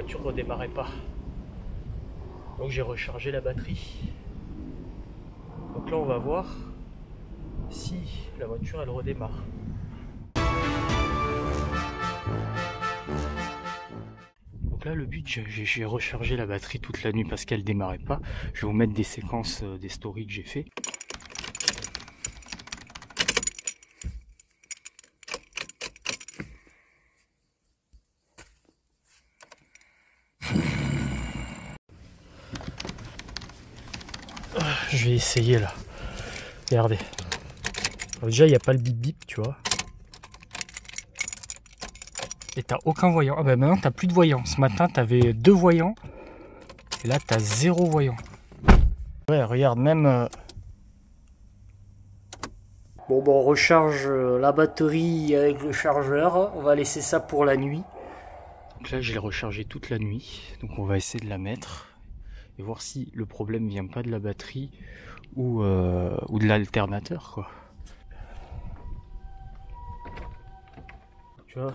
voiture ne redémarrait pas. Donc j'ai rechargé la batterie. Donc là on va voir si la voiture elle redémarre. Donc là le but, j'ai rechargé la batterie toute la nuit parce qu'elle démarrait pas. Je vais vous mettre des séquences des stories que j'ai fait. Je vais essayer là. Regardez. Alors déjà il n'y a pas le bip bip, tu vois. Et t'as aucun voyant. Ah bah maintenant t'as plus de voyants. Ce matin t'avais 2 voyants. Et là t'as 0 voyant. Ouais, regarde, même... Bon, on recharge la batterie avec le chargeur. On va laisser ça pour la nuit. Donc là, je l'ai rechargé toute la nuit. Donc on va essayer de la mettre. Et voir si le problème vient pas de la batterie ou de l'alternateur, quoi. Tu vois,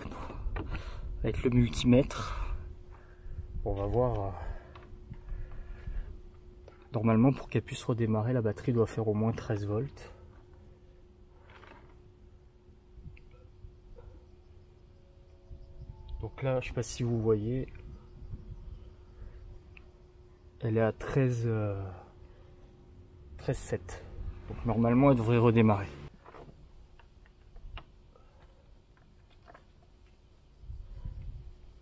avec le multimètre, on va voir... Normalement, pour qu'elle puisse redémarrer, la batterie doit faire au moins 13 volts. Donc là, je sais pas si vous voyez, elle est à 13,7. Donc normalement, elle devrait redémarrer.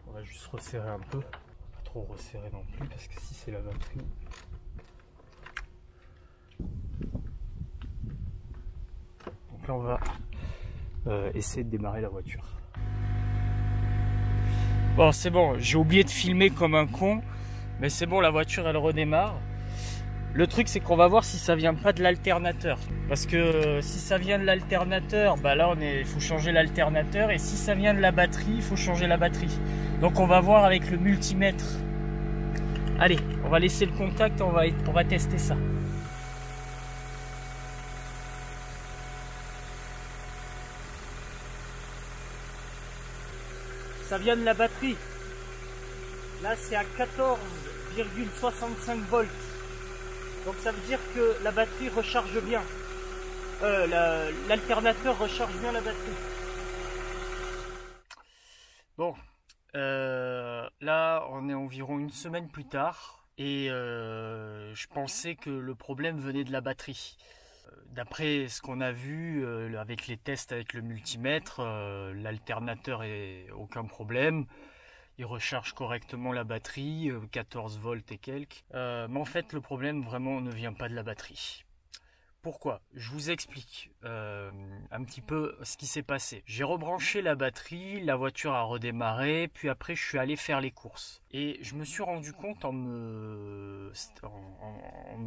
On va juste resserrer un peu. Pas trop resserrer non plus, parce que si c'est la batterie... Donc là, on va essayer de démarrer la voiture. Bon, c'est bon, j'ai oublié de filmer comme un con, mais c'est bon, la voiture elle redémarre. Le truc c'est qu'on va voir si ça vient pas de l'alternateur, parce que si ça vient de l'alternateur, bah là il faut changer l'alternateur, et si ça vient de la batterie, il faut changer la batterie. Donc on va voir avec le multimètre. Allez, on va laisser le contact, on va tester ça. Ça vient de la batterie. Là c'est à 14,65 volts. Donc ça veut dire que la batterie recharge bien. L'alternateur recharge bien la batterie. Bon, là on est environ une semaine plus tard. Et je pensais que le problème venait de la batterie. D'après ce qu'on a vu avec les tests avec le multimètre, l'alternateur est aucun problème. Il recharge correctement la batterie, 14 volts et quelques. Mais en fait, le problème vraiment ne vient pas de la batterie. Pourquoi? Je vous explique un petit peu ce qui s'est passé. J'ai rebranché la batterie, la voiture a redémarré, puis après je suis allé faire les courses. Et je me suis rendu compte en me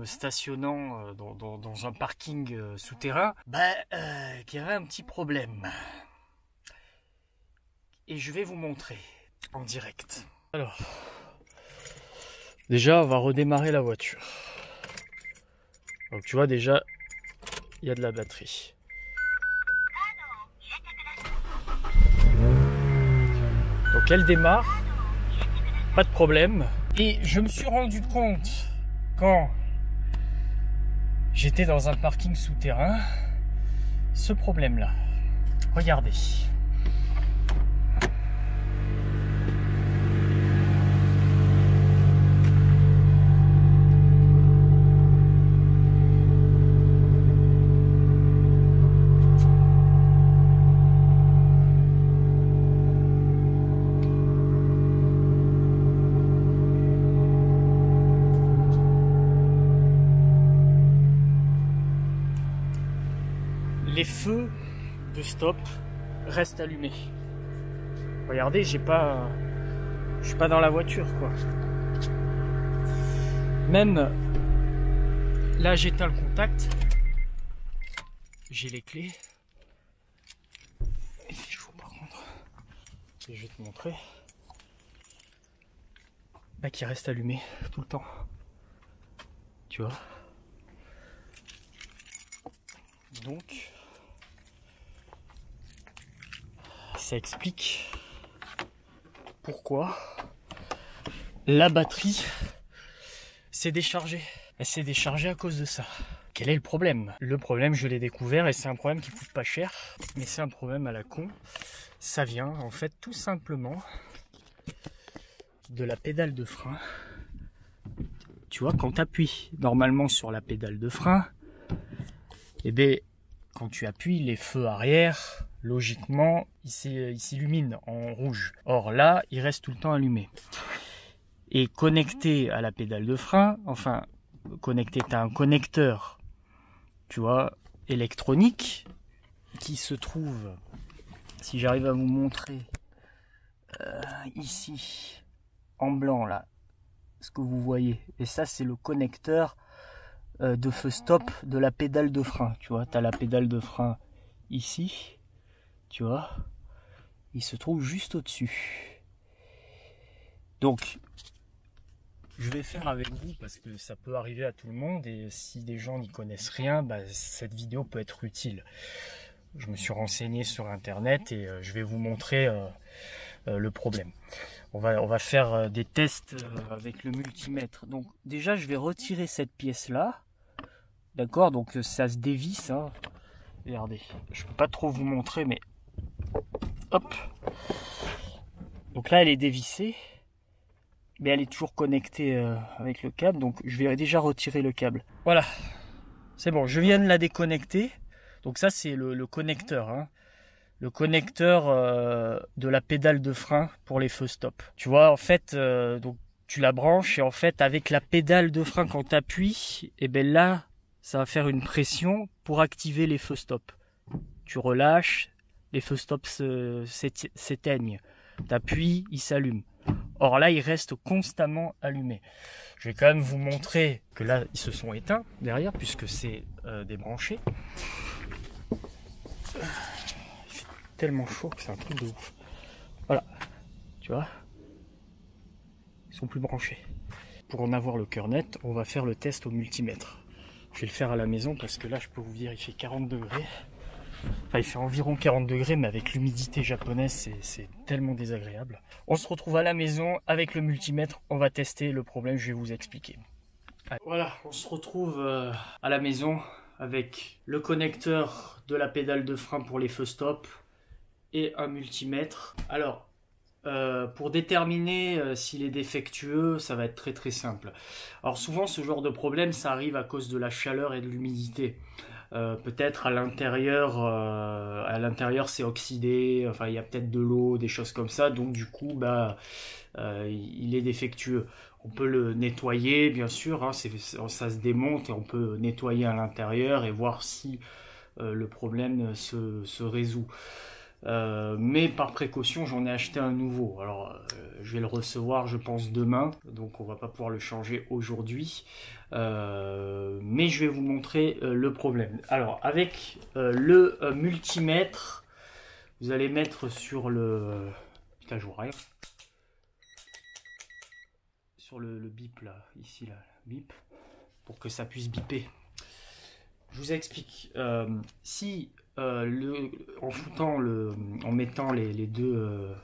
stationnant dans un parking souterrain, qu'il y avait un petit problème. Et je vais vous montrer en direct. Alors, déjà on va redémarrer la voiture. Donc tu vois déjà, il y a de la batterie. Donc elle démarre, pas de problème. Et je me suis rendu compte quand j'étais dans un parking souterrain, ce problème-là. Regardez. Les feux de stop restent allumés. Regardez, je suis pas dans la voiture, quoi. Même là, j'éteins le contact. J'ai les clés. Et il faut par contre, je vais te montrer, qui reste allumé tout le temps. Tu vois. Donc ça explique pourquoi la batterie s'est déchargée. Elle s'est déchargée à cause de ça. Quel est le problème? Le problème, je l'ai découvert et c'est un problème qui coûte pas cher, mais c'est un problème à la con. Ça vient en fait tout simplement de la pédale de frein. Tu vois, quand tu appuies normalement sur la pédale de frein, et bien quand tu appuies, les feux arrière, logiquement, ils s'illuminent en rouge. Or là, ils restent tout le temps allumés. Et connecté à la pédale de frein, enfin, connecté, tu as un connecteur, tu vois, électronique, qui se trouve, si j'arrive à vous montrer, ici, en blanc, là, ce que vous voyez. Et ça, c'est le connecteur de feu stop de la pédale de frein. Tu vois, tu as la pédale de frein ici, tu vois, il se trouve juste au-dessus. Donc, je vais faire avec vous parce que ça peut arriver à tout le monde et si des gens n'y connaissent rien, bah, cette vidéo peut être utile. Je me suis renseigné sur internet et je vais vous montrer le problème. On va faire des tests avec le multimètre. Donc déjà je vais retirer cette pièce là. D'accord, donc ça se dévisse. Hein. Regardez, je peux pas trop vous montrer mais hop. Donc là elle est dévissée. Mais elle est toujours connectée avec le câble. Donc je vais déjà retirer le câble. Voilà. C'est bon, je viens de la déconnecter. Donc ça c'est le connecteur. Hein. Le connecteur de la pédale de frein pour les feux stop. Tu vois, en fait, donc tu la branches et en fait, avec la pédale de frein, quand tu appuies, et bien là, ça va faire une pression pour activer les feux stop. Tu relâches, les feux stop s'éteignent. Tu appuies, ils s'allument. Or là, ils restent constamment allumés. Je vais quand même vous montrer que là, ils se sont éteints derrière, puisque c'est débranché. Tellement chaud que c'est un truc de ouf. Voilà, tu vois, ils sont plus branchés. Pour en avoir le cœur net, on va faire le test au multimètre. Je vais le faire à la maison parce que là, je peux vous dire, il fait 40 degrés. Enfin, il fait environ 40 degrés, mais avec l'humidité japonaise, c'est tellement désagréable. On se retrouve à la maison avec le multimètre. On va tester le problème, je vais vous expliquer. Allez. Voilà, on se retrouve à la maison avec le connecteur de la pédale de frein pour les feux stop et un multimètre. Alors, pour déterminer s'il est défectueux, ça va être très très simple. Alors souvent ce genre de problème, ça arrive à cause de la chaleur et de l'humidité. Peut-être à l'intérieur c'est oxydé, enfin il y a peut-être de l'eau, des choses comme ça, donc du coup bah il est défectueux. On peut le nettoyer bien sûr, hein, ça se démonte et on peut nettoyer à l'intérieur et voir si le problème se résout. Mais par précaution, j'en ai acheté un nouveau. Alors, je vais le recevoir, je pense, demain. Donc, on va pas pouvoir le changer aujourd'hui. Mais je vais vous montrer le problème. Alors, avec le multimètre, vous allez mettre sur le... Putain, je vois rien. Sur le bip, là. Ici, là. Bip. Pour que ça puisse biper. Je vous explique. Si... en mettant les deux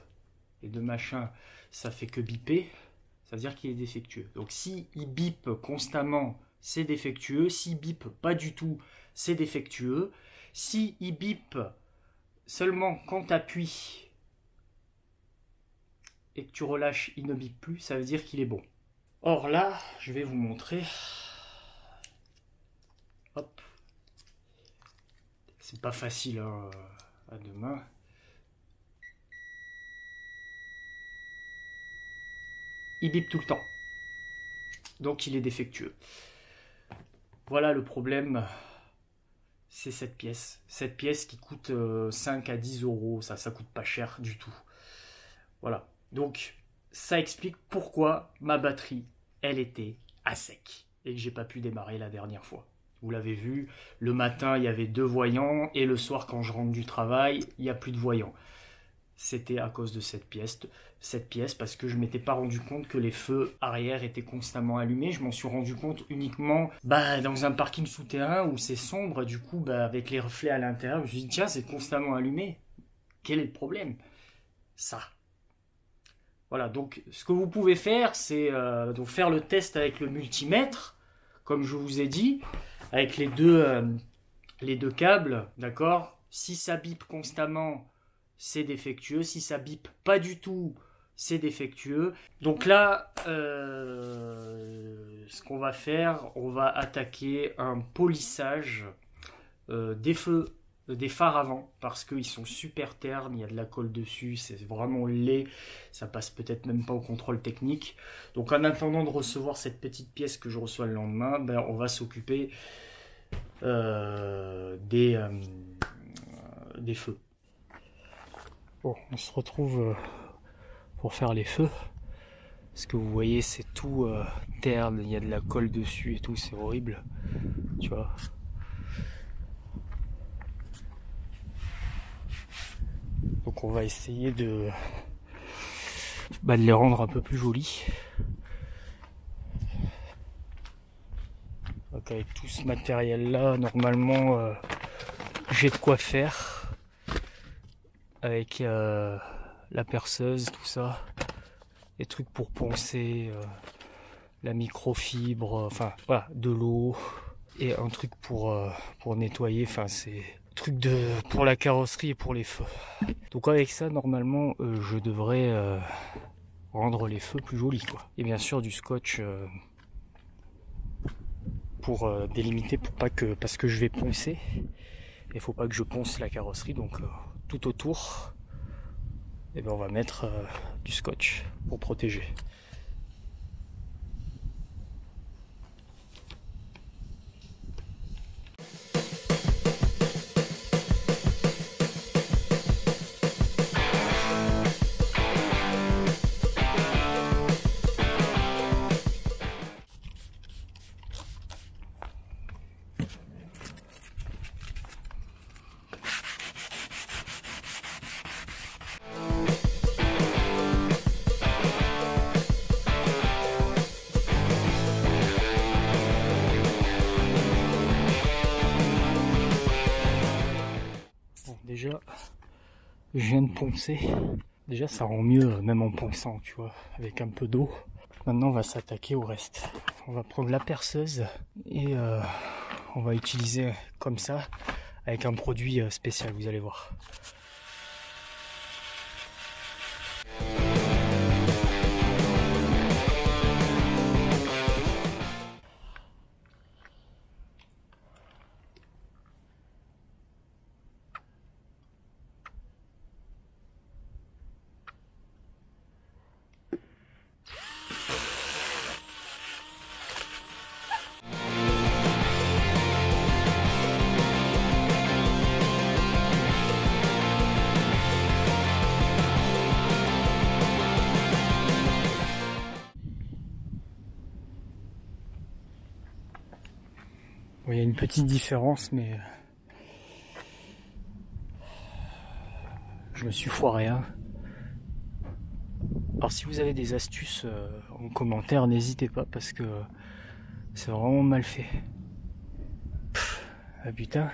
machins, ça fait que biper, ça veut dire qu'il est défectueux. Donc si il bip constamment, c'est défectueux. S'il bip pas du tout, c'est défectueux. Si il bip seulement quand tu appuies et que tu relâches, il ne bip plus, ça veut dire qu'il est bon. Or là, je vais vous montrer. Hop. C'est pas facile hein, à deux mains. Il bip tout le temps. Donc il est défectueux. Voilà le problème. C'est cette pièce. Cette pièce qui coûte 5 à 10 euros. Ça coûte pas cher du tout. Voilà. Donc ça explique pourquoi ma batterie, elle était à sec. Et que j'ai pas pu démarrer la dernière fois. Vous l'avez vu, le matin, il y avait 2 voyants et le soir, quand je rentre du travail, il n'y a plus de voyants. C'était à cause de cette pièce parce que je ne m'étais pas rendu compte que les feux arrière étaient constamment allumés. Je m'en suis rendu compte uniquement dans un parking souterrain où c'est sombre. Du coup, avec les reflets à l'intérieur, je me suis dit, tiens, c'est constamment allumé. Quel est le problème? Ça. Voilà, donc ce que vous pouvez faire, c'est donc faire le test avec le multimètre, comme je vous ai dit, avec les deux câbles, d'accord? Si ça bip constamment, c'est défectueux. Si ça bip pas du tout, c'est défectueux. Donc là, ce qu'on va faire, on va attaquer un polissage des phares avant, parce qu'ils sont super ternes, il y a de la colle dessus, c'est vraiment laid, ça passe peut-être même pas au contrôle technique. Donc en attendant de recevoir cette petite pièce que je reçois le lendemain, ben, on va s'occuper des feux. Bon, on se retrouve pour faire les feux. Ce que vous voyez, c'est tout terne, il y a de la colle dessus et tout, c'est horrible, tu vois. Donc on va essayer de les rendre un peu plus jolis. Donc avec tout ce matériel là, normalement j'ai de quoi faire. Avec la perceuse, tout ça. Des trucs pour poncer, la microfibre, enfin voilà, de l'eau. Et un truc pour nettoyer, enfin c'est truc pour la carrosserie et pour les feux. Donc avec ça, normalement, je devrais rendre les feux plus jolis, quoi. Et bien sûr du scotch pour délimiter, parce que je vais poncer. Il faut pas que je ponce la carrosserie, donc tout autour, et ben on va mettre du scotch pour protéger. Déjà, je viens de poncer. Déjà, ça rend mieux, même en ponçant, tu vois, avec un peu d'eau. Maintenant, on va s'attaquer au reste. On va prendre la perceuse et on va utiliser comme ça, avec un produit spécial, vous allez voir. Bon, il y a une petite différence, mais je me suis foiré, hein. Alors si vous avez des astuces en commentaire, n'hésitez pas, parce que c'est vraiment mal fait. Ah putain.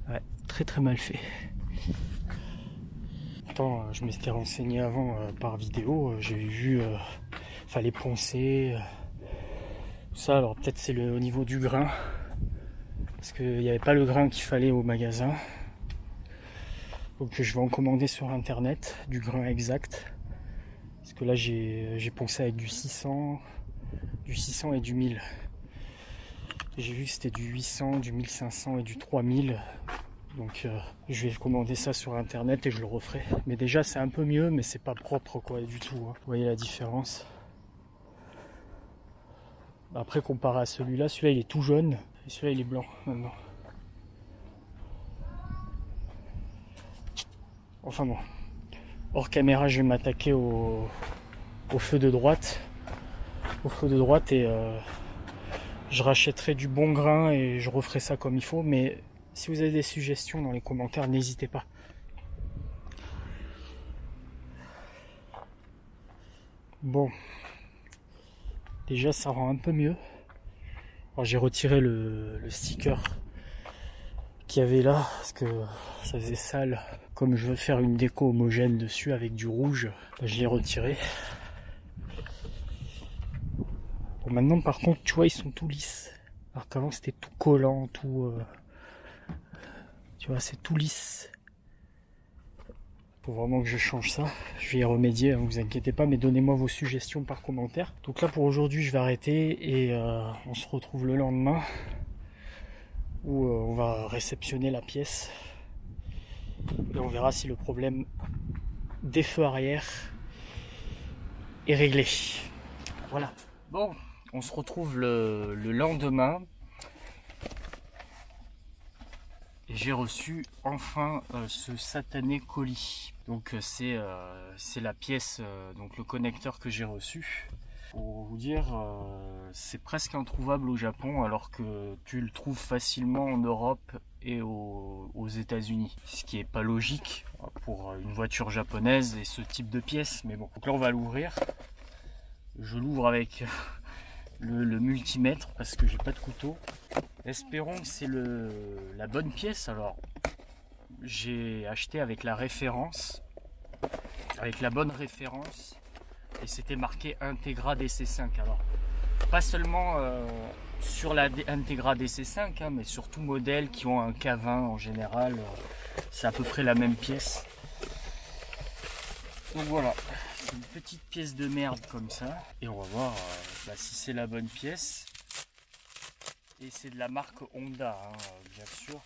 Ouais, très très mal fait. Pourtant, je m'étais renseigné avant par vidéo, j'avais vu fallait poncer tout ça. Alors peut-être c'est au niveau du grain, parce qu'il n'y avait pas le grain qu'il fallait au magasin. Donc je vais en commander sur internet du grain exact, parce que là j'ai poncé avec du 600 et du 1000. J'ai vu que c'était du 800, du 1500 et du 3000. Donc je vais commander ça sur internet et je le referai. Mais déjà c'est un peu mieux, mais c'est pas propre quoi du tout, hein. Vous voyez la différence. Après comparé à celui-là il est tout jaune et celui-là il est blanc maintenant. Enfin bon, hors caméra je vais m'attaquer au feu de droite. Et je rachèterai du bon grain et je referai ça comme il faut. Mais si vous avez des suggestions dans les commentaires, n'hésitez pas. Bon, déjà ça rend un peu mieux. Alors j'ai retiré le sticker qu'il y avait là, parce que ça faisait sale. Comme je veux faire une déco homogène dessus avec du rouge, je l'ai retiré. Bon, maintenant par contre, tu vois, ils sont tout lisses. Alors qu'avant c'était tout collant, tout... tu vois, c'est tout lisse. Faut vraiment que je change ça. Je vais y remédier, hein, vous inquiétez pas, mais donnez-moi vos suggestions par commentaire. Donc là pour aujourd'hui je vais arrêter et on se retrouve le lendemain où on va réceptionner la pièce et on verra si le problème des feux arrière est réglé. Voilà. Bon, on se retrouve le lendemain. J'ai reçu enfin ce satané colis. Donc c'est la pièce, donc le connecteur que j'ai reçu. Pour vous dire, c'est presque introuvable au Japon alors que tu le trouves facilement en Europe et aux États-Unis. Ce qui est pas logique pour une voiture japonaise et ce type de pièce. Mais bon, donc là on va l'ouvrir. Je l'ouvre avec le multimètre parce que j'ai pas de couteau. Espérons que c'est la bonne pièce. Alors j'ai acheté avec la référence, avec la bonne référence, et c'était marqué Integra DC5. Alors pas seulement sur la Integra DC5, hein, mais sur tout modèle qui ont un K20 en général, c'est à peu près la même pièce. Donc voilà, c'est une petite pièce de merde comme ça, et on va voir si c'est la bonne pièce. Et c'est de la marque Honda, hein, bien sûr.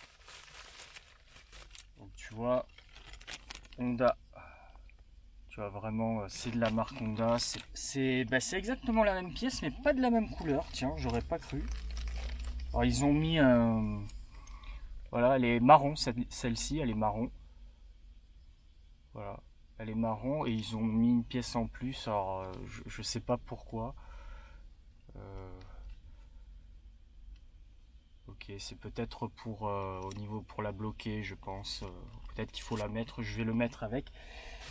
Donc tu vois, Honda, tu vois vraiment, c'est de la marque Honda. C'est exactement la même pièce, mais pas de la même couleur. Tiens, j'aurais pas cru. Alors ils ont mis voilà, elle est marron, celle-ci, elle est marron. Voilà, elle est marron et ils ont mis une pièce en plus. Alors je sais pas pourquoi. Ok, c'est peut-être pour au niveau pour la bloquer, je pense. Peut-être qu'il faut la mettre, je vais le mettre avec.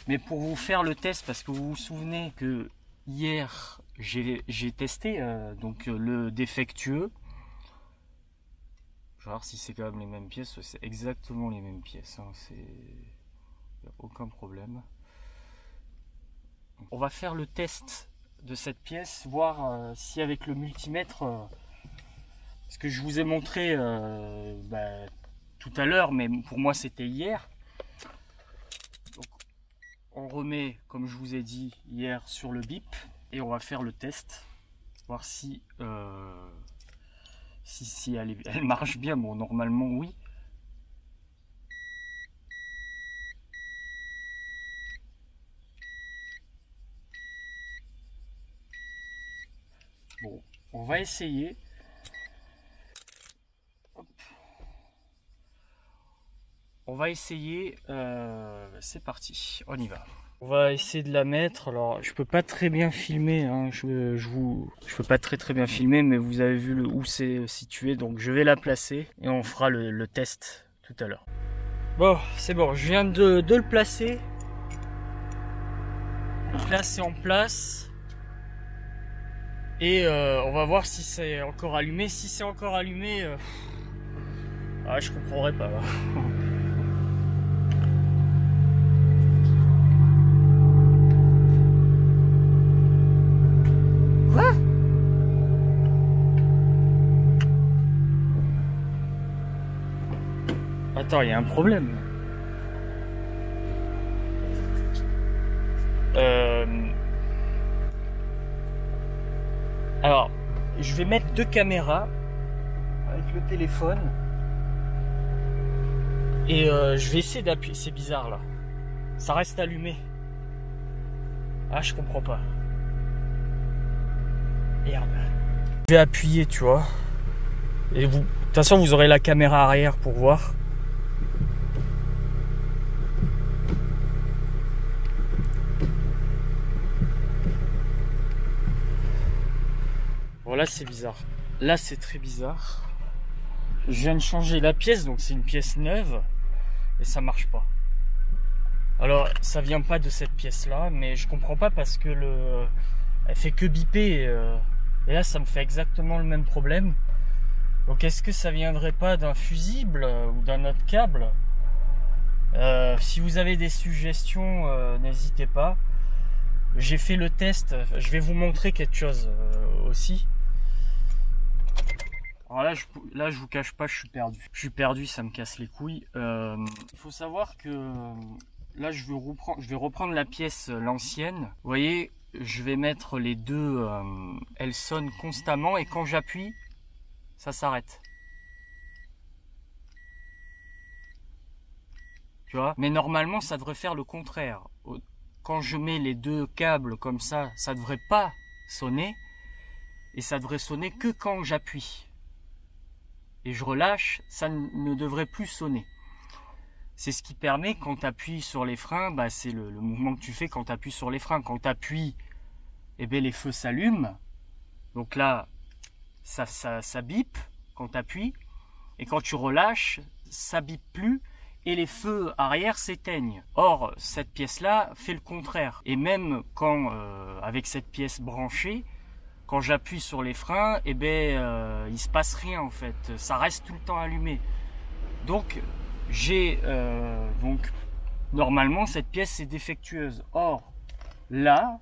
Mais pour vous faire le test, parce que vous vous souvenez que hier j'ai testé donc le défectueux. Je vais voir si c'est quand même les mêmes pièces. C'est exactement les mêmes pièces. Hein. Il n'y a aucun problème. On va faire le test de cette pièce, voir si avec le multimètre. Ce que je vous ai montré tout à l'heure, mais pour moi c'était hier. Donc, on remet, comme je vous ai dit hier, sur le bip et on va faire le test, voir si elle marche bien. Bon, normalement oui. Bon, on va essayer. On va essayer, c'est parti, on y va. On va essayer de la mettre. Alors je peux pas très bien filmer, hein. je peux pas très bien filmer, mais vous avez vu où c'est situé, donc je vais la placer et on fera le test tout à l'heure. Bon, c'est bon, je viens de le placer. Donc là c'est en place. Et on va voir si c'est encore allumé. Si c'est encore allumé, je comprendrai pas là. Attends, il y a un problème. Alors, je vais mettre 2 caméras avec le téléphone. Et je vais essayer d'appuyer. C'est bizarre là. Ça reste allumé. Ah, je comprends pas. Merde. Je vais appuyer, tu vois. Et vous, de toute façon, vous aurez la caméra arrière pour voir. Bon, là c'est bizarre. Là c'est très bizarre. Je viens de changer la pièce, donc c'est une pièce neuve. Et ça marche pas. Alors ça vient pas de cette pièce là, mais je comprends pas parce que elle fait que biper. Et là ça me fait exactement le même problème. Donc est-ce que ça viendrait pas d'un fusible ou d'un autre câble? Si vous avez des suggestions, n'hésitez pas. J'ai fait le test, je vais vous montrer quelque chose aussi. Alors là, je vous cache pas, je suis perdu. Je suis perdu, ça me casse les couilles. Il faut savoir que là, je vais reprendre la pièce, l'ancienne. Vous voyez, je vais mettre les deux, elles sonnent constamment et quand j'appuie, ça s'arrête. Tu vois? Mais normalement, ça devrait faire le contraire. Quand je mets les deux câbles comme ça devrait pas sonner. Et ça devrait sonner que quand j'appuie. Et je relâche, ça ne devrait plus sonner. C'est ce qui permet, quand tu appuies sur les freins, bah, c'est le mouvement que tu fais quand tu appuies sur les freins. Quand tu appuies, eh bien, les feux s'allument. Donc là, ça bip quand tu appuies. Et quand tu relâches, ça bip plus. Et les feux arrière s'éteignent. Or, cette pièce-là fait le contraire. Et même quand, avec cette pièce branchée, quand j'appuie sur les freins, eh ben, il se passe rien en fait. Ça reste tout le temps allumé. Donc, normalement, cette pièce est défectueuse. Or, là,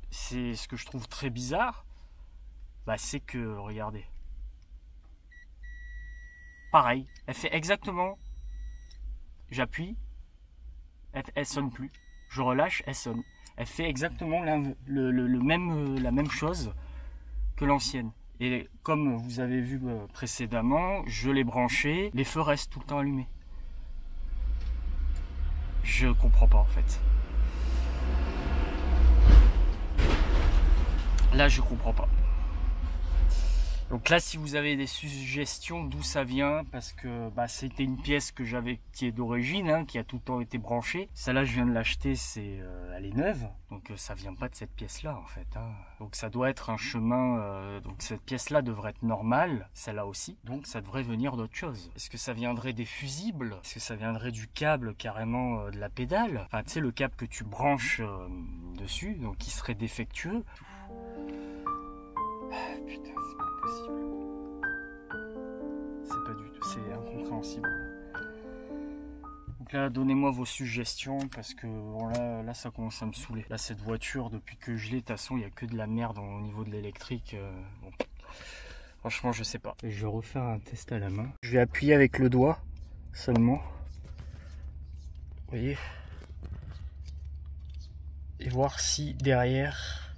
c'est ce que je trouve très bizarre. Bah, c'est que, regardez. Pareil, elle fait exactement. J'appuie, elle sonne plus. Je relâche, elle sonne. Elle fait exactement la même chose que l'ancienne. Et comme vous avez vu précédemment, je l'ai branché, les feux restent tout le temps allumés. Je comprends pas en fait. Là, je comprends pas. Donc là, si vous avez des suggestions d'où ça vient, parce que bah, c'était une pièce que j'avais qui est d'origine, hein, qui a tout le temps été branchée. Celle-là, je viens de l'acheter, elle est neuve, donc ça vient pas de cette pièce-là en fait. Hein. Donc ça doit être un chemin. Donc cette pièce-là devrait être normale, celle-là aussi. Donc ça devrait venir d'autre chose. Est-ce que ça viendrait des fusibles? Est-ce que ça viendrait du câble carrément de la pédale? Enfin, tu sais, le câble que tu branches dessus, donc qui serait défectueux. Putain. C'est pas du tout, c'est incompréhensible. Donc là, donnez-moi vos suggestions parce que bon, là, ça commence à me saouler. Là, cette voiture, depuis que je l'ai, de toute façon, il n'y a que de la merde au niveau de l'électrique. Bon. Franchement, je sais pas. Et je vais refaire un test à la main. Je vais appuyer avec le doigt seulement. Vous voyez? Et voir si derrière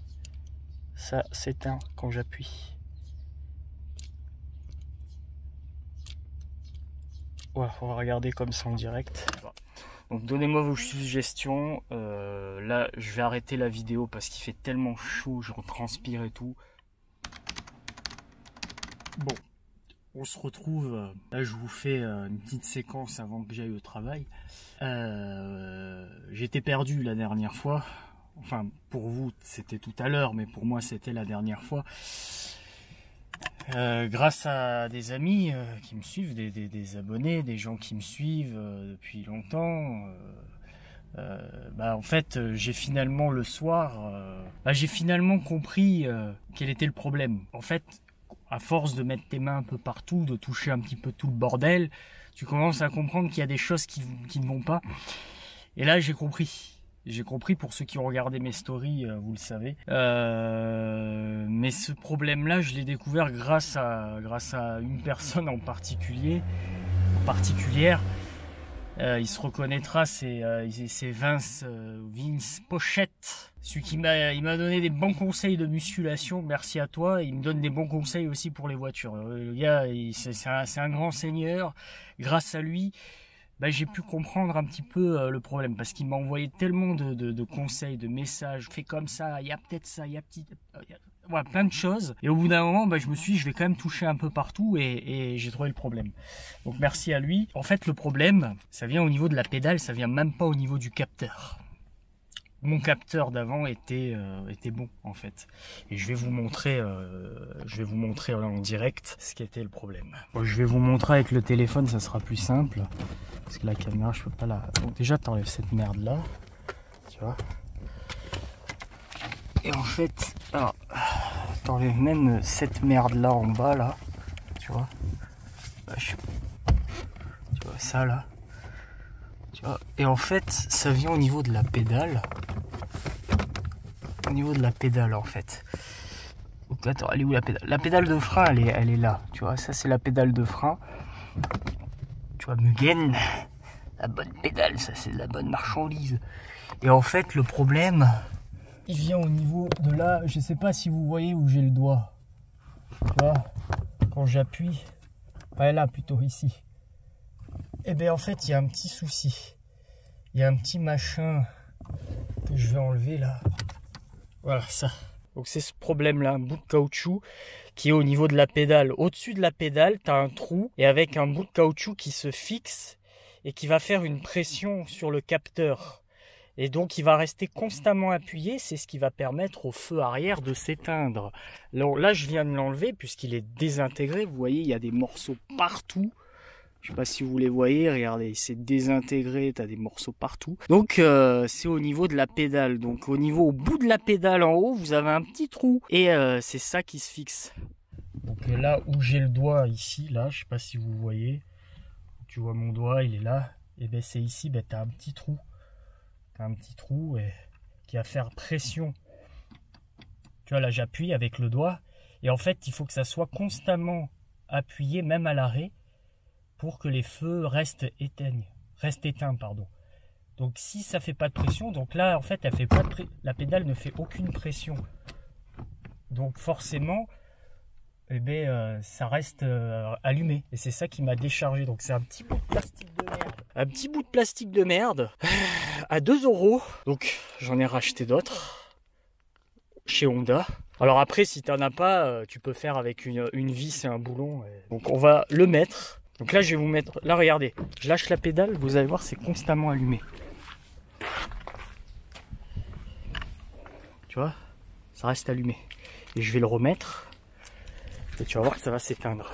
ça s'éteint quand j'appuie. Ouais, on va regarder comme ça en direct. Donc donnez-moi vos suggestions. Là, je vais arrêter la vidéo parce qu'il fait tellement chaud, je transpire et tout. Bon, on se retrouve. Là, je vous fais une petite séquence avant que j'aille au travail. J'étais perdu la dernière fois. Enfin, pour vous, c'était tout à l'heure, mais pour moi, c'était la dernière fois. Grâce à des amis qui me suivent, des abonnés, des gens qui me suivent depuis longtemps, bah en fait j'ai finalement le soir, j'ai finalement compris quel était le problème. En fait, à force de mettre tes mains un peu partout, de toucher un petit peu tout le bordel, tu commences à comprendre qu'il y a des choses qui ne vont pas. Et là j'ai compris. J'ai compris, pour ceux qui ont regardé mes stories, vous le savez. Mais ce problème-là, je l'ai découvert grâce à une personne en particulière. Il se reconnaîtra, c'est Vince Pochette. Celui qui il m'a donné des bons conseils de musculation. Merci à toi. Il me donne des bons conseils aussi pour les voitures. Le gars, c'est un grand seigneur. Grâce à lui, bah, j'ai pu comprendre un petit peu le problème, parce qu'il m'a envoyé tellement de conseils, de messages. Fais comme ça, il y a peut-être ça, il y a ouais, plein de choses. Et au bout d'un moment, bah, je me suis dit, je vais quand même toucher un peu partout, et j'ai trouvé le problème. Donc merci à lui. En fait, le problème, ça vient au niveau de la pédale, ça vient même pas au niveau du capteur. Mon capteur d'avant était bon en fait, et je vais vous montrer en direct ce qui était le problème. Bon, je vais vous montrer avec le téléphone, ça sera plus simple parce que la caméra je peux pas la. Donc déjà t'enlèves cette merde là, tu vois. Et en fait, alors t'enlèves même cette merde là en bas là. tu vois. Tu vois ça là. Tu vois. Et en fait, ça vient au niveau de la pédale. Au niveau de la pédale en fait. Donc attends, elle est où la pédale? La pédale de frein, elle est là. Tu vois, ça c'est la pédale de frein. Tu vois, Mugen, la bonne pédale, ça c'est de la bonne marchandise. Et en fait, le problème, il vient au niveau de là. Je sais pas si vous voyez où j'ai le doigt. Tu vois, quand j'appuie, pas là plutôt ici. Et bien en fait, il y a un petit souci. Il y a un petit machin que je vais enlever là. Voilà ça. Donc c'est ce problème-là, un bout de caoutchouc qui est au niveau de la pédale. Au-dessus de la pédale, tu as un trou et avec un bout de caoutchouc qui se fixe et qui va faire une pression sur le capteur. Et donc il va rester constamment appuyé, c'est ce qui va permettre au feu arrière de s'éteindre. Là je viens de l'enlever puisqu'il est désintégré, vous voyez il y a des morceaux partout. Je sais pas si vous les voyez, regardez, c'est désintégré, tu as des morceaux partout. Donc c'est au niveau de la pédale. Donc au bout de la pédale en haut, vous avez un petit trou. Et c'est ça qui se fixe. Donc là où j'ai le doigt ici, là, je sais pas si vous voyez. Tu vois mon doigt, il est là. Et ben c'est ici, ben, tu as un petit trou. Tu as un petit trou qui va faire pression. Tu vois là j'appuie avec le doigt. Et en fait il faut que ça soit constamment appuyé, même à l'arrêt, pour que les feux restent éteints, pardon. Donc si ça fait pas de pression, donc là en fait elle fait pas la pédale ne fait aucune pression. Donc forcément, eh ben, ça reste allumé. Et c'est ça qui m'a déchargé. Donc c'est un petit bout de plastique de merde. Un petit bout de plastique de merde à 2 €. Donc j'en ai racheté d'autres chez Honda. Alors après si tu n'en as pas, tu peux faire avec une vis et un boulon. Donc on va le mettre. Donc là, je vais vous mettre... Là, regardez. Je lâche la pédale. Vous allez voir, c'est constamment allumé. Tu vois? Ça reste allumé. Et je vais le remettre. Et tu vas voir que ça va s'éteindre.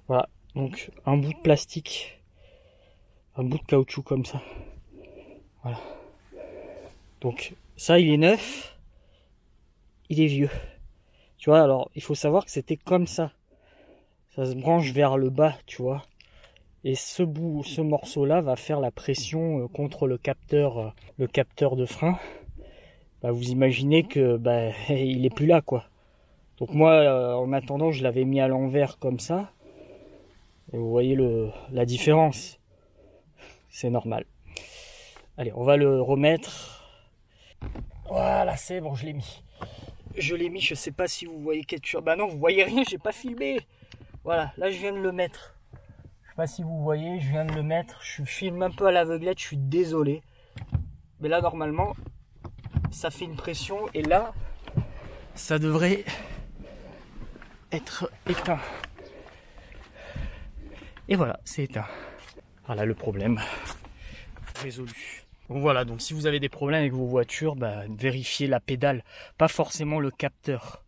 Voilà. Donc, un bout de plastique. Un bout de caoutchouc comme ça. Voilà. Donc, ça, il est neuf. Il est vieux. Tu vois, alors, il faut savoir que c'était comme ça. Ça se branche vers le bas, tu vois. Et ce morceau-là va faire la pression contre le capteur de frein. Bah, vous imaginez que bah, il est plus là, quoi. Donc moi, en attendant, je l'avais mis à l'envers comme ça. Et vous voyez la différence. C'est normal. Allez, on va le remettre. Voilà, c'est bon, je l'ai mis. Je l'ai mis, je sais pas si vous voyez quelque chose. Bah non, vous voyez rien, j'ai pas filmé. Voilà, là je viens de le mettre. Je sais pas si vous voyez, je viens de le mettre. Je filme un peu à l'aveuglette, je suis désolé. Mais là normalement, ça fait une pression et là, ça devrait être éteint. Et voilà, c'est éteint. Voilà le problème résolu. Donc voilà, donc si vous avez des problèmes avec vos voitures, bah, vérifiez la pédale, pas forcément le capteur.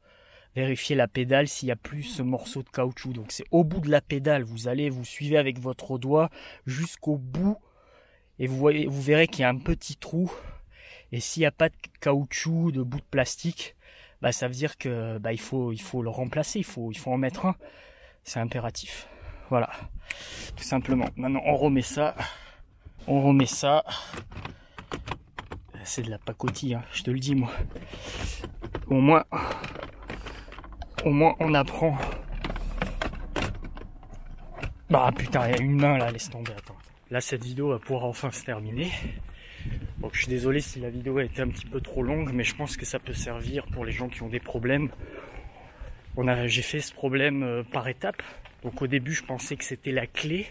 Vérifiez la pédale s'il n'y a plus ce morceau de caoutchouc. Donc c'est au bout de la pédale, vous suivez avec votre doigt jusqu'au bout et vous verrez qu'il y a un petit trou. Et s'il n'y a pas de caoutchouc, de bout de plastique, bah, ça veut dire que bah, il faut le remplacer, il faut en mettre un. C'est impératif. Voilà, tout simplement. Maintenant on remet ça. C'est de la pacotille, hein, je te le dis moi. Au moins on apprend. Bah putain, il y a une main là, laisse tomber, attends. Là cette vidéo va pouvoir enfin se terminer. Donc je suis désolé si la vidéo a été un petit peu trop longue, mais je pense que ça peut servir pour les gens qui ont des problèmes. J'ai fait ce problème par étapes. Donc au début je pensais que c'était la clé.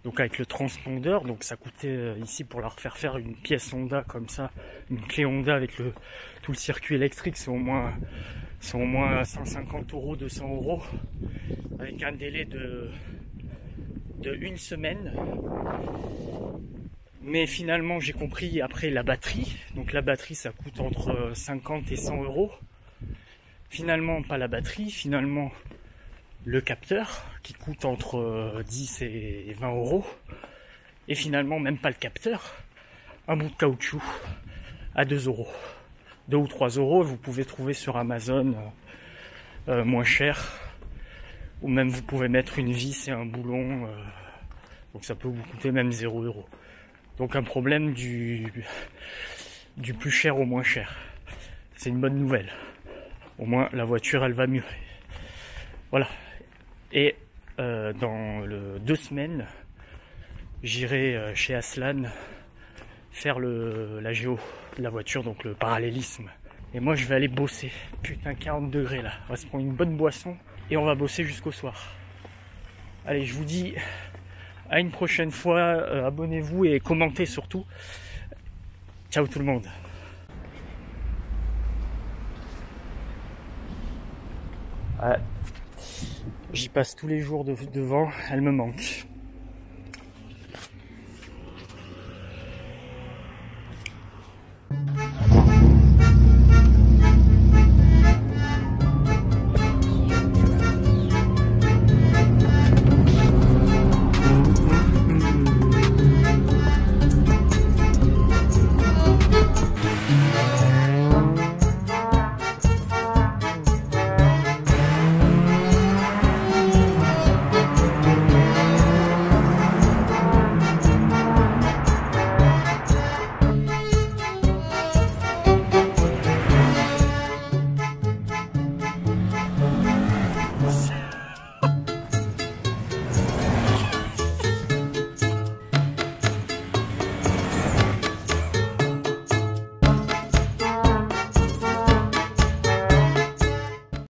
Donc avec le transpondeur, donc ça coûtait ici pour leur faire une pièce Honda comme ça, une clé Honda avec tout le circuit électrique, c'est au moins 150 €, 200 €, avec un délai de 1 semaine. Mais finalement j'ai compris après la batterie, donc la batterie ça coûte entre 50 et 100 €. Finalement pas la batterie, finalement le capteur qui coûte entre 10 et 20 €. Et finalement même pas le capteur, un bout de caoutchouc à 2 €. 2 ou 3 €, vous pouvez trouver sur Amazon moins cher. ou même vous pouvez mettre une vis et un boulon, donc ça peut vous coûter même 0 €. Donc un problème du plus cher au moins cher. C'est une bonne nouvelle. Au moins la voiture elle va mieux. Voilà. Et dans 2 semaines, j'irai chez Aslan faire la géo de la voiture, donc le parallélisme. Et moi je vais aller bosser. Putain, 40 degrés là. On va se prendre une bonne boisson et on va bosser jusqu'au soir. Allez, je vous dis à une prochaine fois. Abonnez-vous et commentez surtout. Ciao tout le monde. J'y passe tous les jours devant, elle me manque.